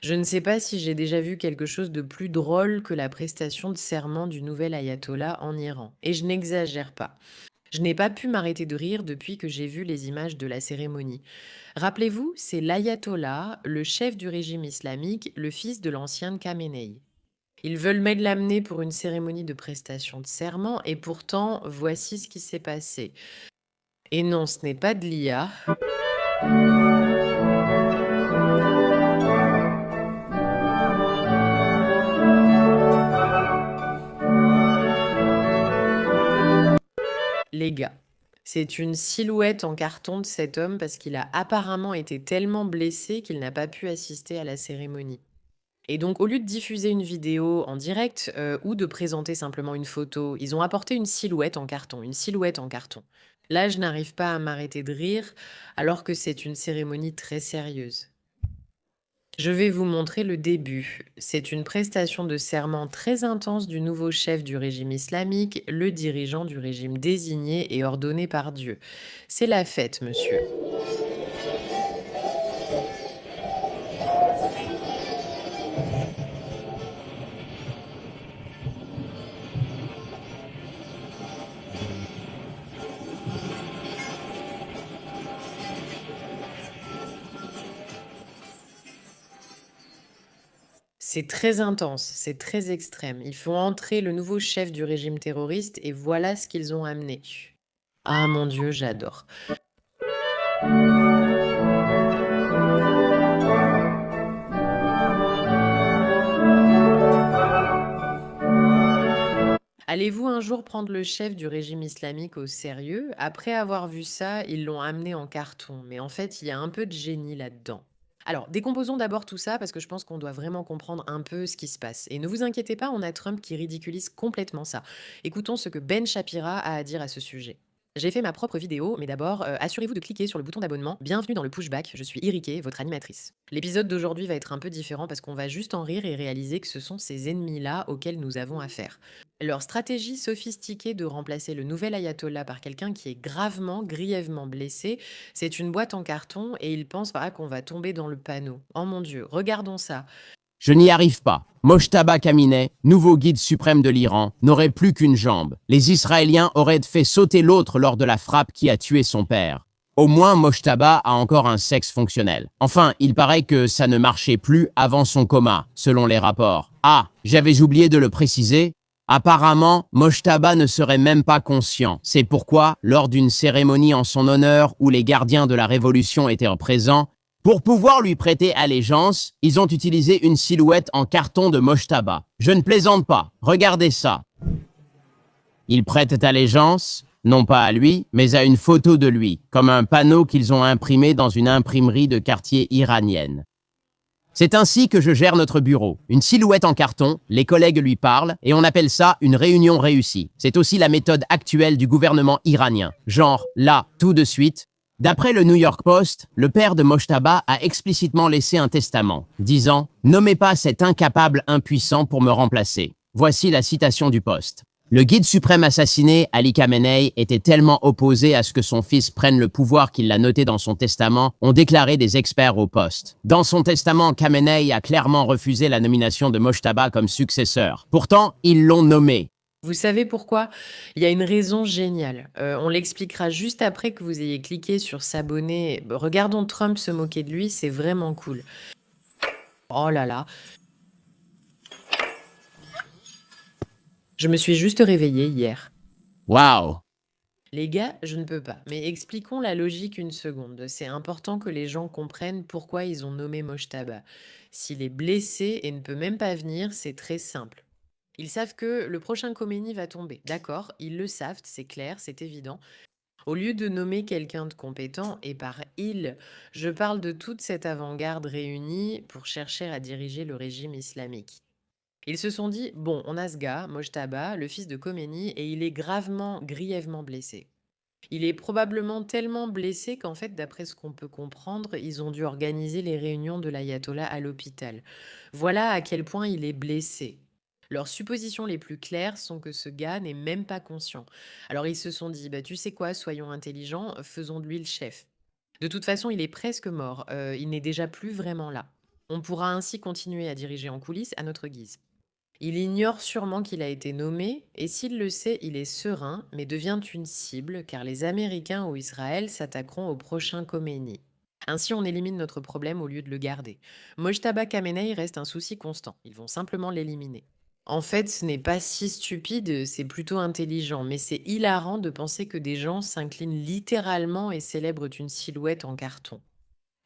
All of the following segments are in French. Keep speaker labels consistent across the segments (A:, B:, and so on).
A: Je ne sais pas si j'ai déjà vu quelque chose de plus drôle que la prestation de serment du nouvel ayatollah en Iran. Et je n'exagère pas. Je n'ai pas pu m'arrêter de rire depuis que j'ai vu les images de la cérémonie. Rappelez-vous, c'est l'ayatollah, le chef du régime islamique, le fils de l'ancien Khamenei. Ils veulent même l'amener pour une cérémonie de prestation de serment et pourtant, voici ce qui s'est passé. Et non, ce n'est pas de l'IA. Les gars, c'est une silhouette en carton de cet homme parce qu'il a apparemment été tellement blessé qu'il n'a pas pu assister à la cérémonie. Et donc, au lieu de diffuser une vidéo en direct ou de présenter simplement une photo, ils ont apporté une silhouette en carton, une silhouette en carton. Là, je n'arrive pas à m'arrêter de rire alors que c'est une cérémonie très sérieuse. Je vais vous montrer le début. C'est une prestation de serment très intense du nouveau chef du régime islamique, le dirigeant du régime désigné et ordonné par Dieu. C'est la fête, monsieur. C'est très intense, c'est très extrême. Il faut entrer le nouveau chef du régime terroriste et voilà ce qu'ils ont amené. Ah mon Dieu, j'adore. Allez-vous un jour prendre le chef du régime islamique au sérieux? Après avoir vu ça, ils l'ont amené en carton. Mais en fait, il y a un peu de génie là-dedans. Alors, décomposons d'abord tout ça parce que je pense qu'on doit vraiment comprendre un peu ce qui se passe. Et ne vous inquiétez pas, on a Trump qui ridiculise complètement ça. Écoutons ce que Ben Shapira a à dire à ce sujet. J'ai fait ma propre vidéo, mais d'abord, assurez-vous de cliquer sur le bouton d'abonnement. Bienvenue dans le pushback, je suis Irike, votre animatrice. L'épisode d'aujourd'hui va être un peu différent parce qu'on va juste en rire et réaliser que ce sont ces ennemis-là auxquels nous avons affaire. Leur stratégie sophistiquée de remplacer le nouvel ayatollah par quelqu'un qui est gravement, grièvement blessé, c'est une boîte en carton et ils pensent pas qu'on va tomber dans le panneau. Oh mon Dieu, regardons ça.
B: Je n'y arrive pas. Mojtaba Khamenei, nouveau guide suprême de l'Iran, n'aurait plus qu'une jambe. Les Israéliens auraient fait sauter l'autre lors de la frappe qui a tué son père. Au moins, Mojtaba a encore un sexe fonctionnel. Enfin, il paraît que ça ne marchait plus avant son coma, selon les rapports. Ah, j'avais oublié de le préciser. Apparemment, Mojtaba ne serait même pas conscient. C'est pourquoi, lors d'une cérémonie en son honneur où les gardiens de la révolution étaient présents, pour pouvoir lui prêter allégeance, ils ont utilisé une silhouette en carton de Mojtaba. Je ne plaisante pas, regardez ça. Ils prêtent allégeance, non pas à lui, mais à une photo de lui, comme un panneau qu'ils ont imprimé dans une imprimerie de quartier iranienne. C'est ainsi que je gère notre bureau. Une silhouette en carton, les collègues lui parlent, et on appelle ça une réunion réussie. C'est aussi la méthode actuelle du gouvernement iranien. Genre, là, tout de suite. D'après le New York Post, le père de Mojtaba a explicitement laissé un testament, disant « Nommez pas cet incapable impuissant pour me remplacer ». Voici la citation du Post. Le guide suprême assassiné, Ali Khamenei, était tellement opposé à ce que son fils prenne le pouvoir qu'il l'a noté dans son testament, ont déclaré des experts au Poste. Dans son testament, Khamenei a clairement refusé la nomination de Mojtaba comme successeur. Pourtant, ils l'ont nommé.
A: Vous savez pourquoi? Il y a une raison géniale. On l'expliquera juste après que vous ayez cliqué sur s'abonner. Regardons Trump se moquer de lui, c'est vraiment cool. Oh là là. Je me suis juste réveillée hier.
B: Waouh!
A: Les gars, je ne peux pas. Mais expliquons la logique une seconde. C'est important que les gens comprennent pourquoi ils ont nommé Mojtaba. S'il est blessé et ne peut même pas venir, c'est très simple. Ils savent que le prochain Khomeini va tomber. D'accord, ils le savent, c'est clair, c'est évident. Au lieu de nommer quelqu'un de compétent, et par il, je parle de toute cette avant-garde réunie pour chercher à diriger le régime islamique. Ils se sont dit, bon, on a ce gars, Mojtaba, le fils de Khomeini, et il est gravement, grièvement blessé. Il est probablement tellement blessé qu'en fait, d'après ce qu'on peut comprendre, ils ont dû organiser les réunions de l'ayatollah à l'hôpital. Voilà à quel point il est blessé. Leurs suppositions les plus claires sont que ce gars n'est même pas conscient. Alors ils se sont dit, bah, tu sais quoi, soyons intelligents, faisons de lui le chef. De toute façon, il est presque mort, il n'est déjà plus vraiment là. On pourra ainsi continuer à diriger en coulisses à notre guise. Il ignore sûrement qu'il a été nommé, et s'il le sait, il est serein, mais devient une cible, car les Américains ou Israël s'attaqueront au prochain Khomeini. Ainsi, on élimine notre problème au lieu de le garder. Mojtaba Khamenei reste un souci constant. Ils vont simplement l'éliminer. En fait, ce n'est pas si stupide, c'est plutôt intelligent, mais c'est hilarant de penser que des gens s'inclinent littéralement et célèbrent une silhouette en carton.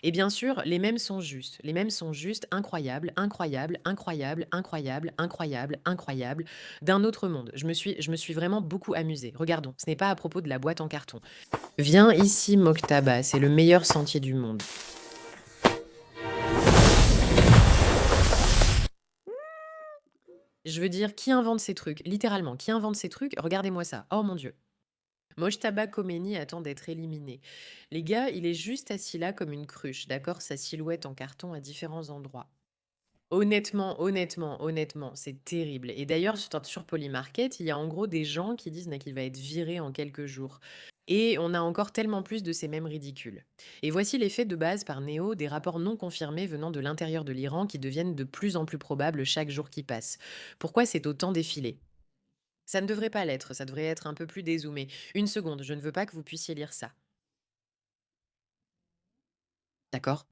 A: Et bien sûr, les mèmes sont justes. Les mèmes sont justes, incroyables, incroyables, incroyables, incroyables, incroyables, incroyables, d'un autre monde. Je me suis vraiment beaucoup amusée. Regardons, ce n'est pas à propos de la boîte en carton. Viens ici, Moctaba, c'est le meilleur sentier du monde. Je veux dire, qui invente ces trucs? Littéralement, qui invente ces trucs? Regardez-moi ça. Oh mon Dieu. Mojtaba Khomeini attend d'être éliminé. Les gars, il est juste assis là comme une cruche, d'accord? Sa silhouette en carton à différents endroits. Honnêtement, c'est terrible. Et d'ailleurs, sur Polymarket, il y a en gros des gens qui disent qu'il va être viré en quelques jours. Et on a encore tellement plus de ces mêmes ridicules. Et voici les faits de base par Néo, des rapports non confirmés venant de l'intérieur de l'Iran qui deviennent de plus en plus probables chaque jour qui passe. Pourquoi c'est autant défilé? Ça ne devrait pas l'être, ça devrait être un peu plus dézoomé. Une seconde, je ne veux pas que vous puissiez lire ça. D'accord?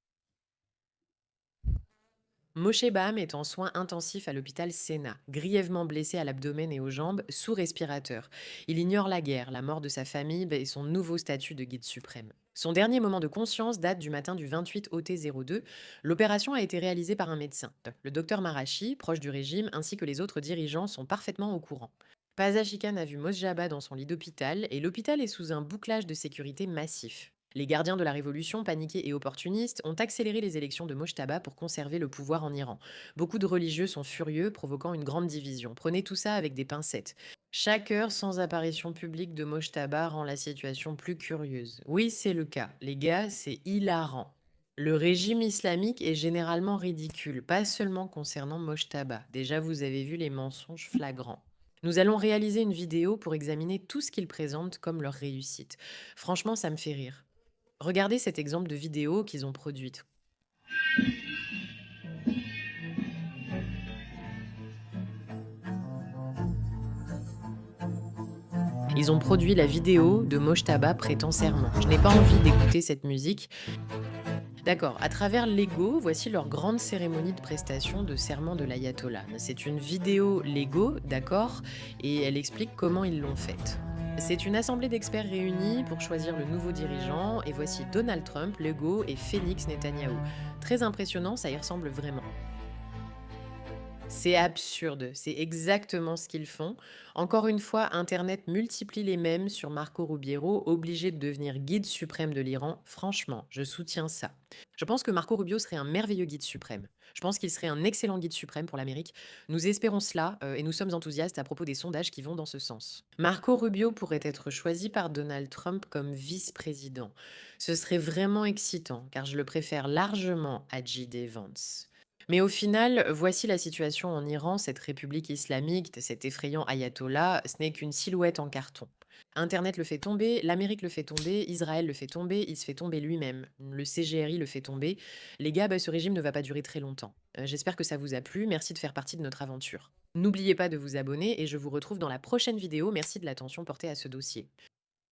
A: Moshe Baham est en soins intensifs à l'hôpital Sénat, grièvement blessé à l'abdomen et aux jambes, sous respirateur. Il ignore la guerre, la mort de sa famille et son nouveau statut de guide suprême. Son dernier moment de conscience date du matin du 28 OT02. L'opération a été réalisée par un médecin. Le docteur Marashi, proche du régime, ainsi que les autres dirigeants sont parfaitement au courant. Pazashikan a vu Mosjaba dans son lit d'hôpital et l'hôpital est sous un bouclage de sécurité massif. Les gardiens de la révolution, paniqués et opportunistes, ont accéléré les élections de Mojtaba pour conserver le pouvoir en Iran. Beaucoup de religieux sont furieux, provoquant une grande division. Prenez tout ça avec des pincettes. Chaque heure sans apparition publique de Mojtaba rend la situation plus curieuse. Oui, c'est le cas. Les gars, c'est hilarant. Le régime islamique est généralement ridicule, pas seulement concernant Mojtaba. Déjà, vous avez vu les mensonges flagrants. Nous allons réaliser une vidéo pour examiner tout ce qu'ils présentent comme leur réussite. Franchement, ça me fait rire. Regardez cet exemple de vidéo qu'ils ont produite. Ils ont produit la vidéo de Mojtaba prêtant serment. Je n'ai pas envie d'écouter cette musique. D'accord, à travers Lego, voici leur grande cérémonie de prestation de serment de l'ayatollah. C'est une vidéo Lego, d'accord, et elle explique comment ils l'ont faite. C'est une assemblée d'experts réunis pour choisir le nouveau dirigeant, et voici Donald Trump, Lego et Félix Netanyahou. Très impressionnant, ça y ressemble vraiment. C'est absurde, c'est exactement ce qu'ils font. Encore une fois, Internet multiplie les mèmes sur Marco Rubiero, obligé de devenir guide suprême de l'Iran. Franchement, je soutiens ça. Je pense que Marco Rubio serait un merveilleux guide suprême. Je pense qu'il serait un excellent guide suprême pour l'Amérique. Nous espérons cela et nous sommes enthousiastes à propos des sondages qui vont dans ce sens. Marco Rubio pourrait être choisi par Donald Trump comme vice-président. Ce serait vraiment excitant car je le préfère largement à J.D. Vance. Mais au final, voici la situation en Iran, cette république islamique, cet effrayant ayatollah, ce n'est qu'une silhouette en carton. Internet le fait tomber, l'Amérique le fait tomber, Israël le fait tomber, il se fait tomber lui-même, le CGRI le fait tomber. Les gars, ce régime ne va pas durer très longtemps. J'espère que ça vous a plu, merci de faire partie de notre aventure. N'oubliez pas de vous abonner et je vous retrouve dans la prochaine vidéo, merci de l'attention portée à ce dossier.